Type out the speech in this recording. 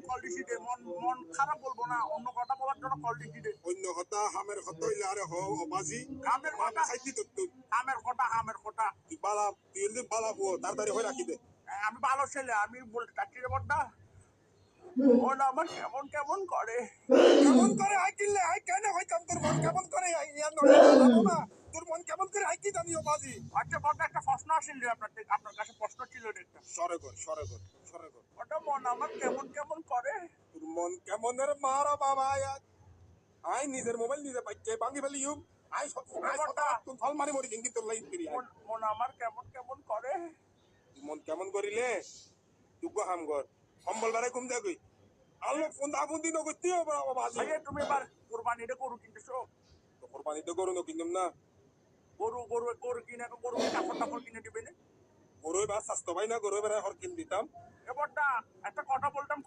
Call দিছি দে, মন মন খারাপ বলবো না, অন্য কথা বলার জন্য কল দিছি দে। অন্য কথা হামের কথা হইলে আরে হ অবাজি কামের কথা, খাইতি তো কামের কথা, হামের কথা। তুই বালা তুই যদি বালা হো তাড়াতাড়ি হয়ে রাখি দে। আমি ভালো ছেলে, আমি বলতে চাচ্ছি রে বড়দা, মন আমার কেমন কেমন করে। কেমন করে আই কিনলে আই কেন হইতাম তোর মন কেমন করে আই ইয়া নড়ে যাবো না। তোর মন কেমন করে আই কি জানি অবাজি। আচ্ছা বড়দা, একটা প্রশ্ন আসছিল রে আপনার কাছে প্রশ্ন ছিল রে একটা। সরে কর সরে কর সরে কর। ওটা মন আমার কেমন কেমন করে। তোর মন কেমন রে মারা বাবা আই নিজের মোবাইল নিজে পাইছে ভাঙি ফেলি ইউ আই তুই ফল মারি মরি কিন্তু তোর লাইট করি মন আমার কেমন কেমন করে। মন কেমন করিলে তুই হাম কর সম্বল বারে ঘুম দে কই আলো ফোন আগুন দিন কইতে হবে বাবা আজি আরে তুমি এবার কোরবানিটা গরু কিনতেছো? তো কোরবানি তো করো না কিনম না গরু গরু গরু কিনে গরু কাপড় টাপড় কিনে দিবে না? গরুই বা স্বাস্থ্য ভাই না গরুই বেড়া হর কিন দিতাম এবারটা একটা কথা বলতাম।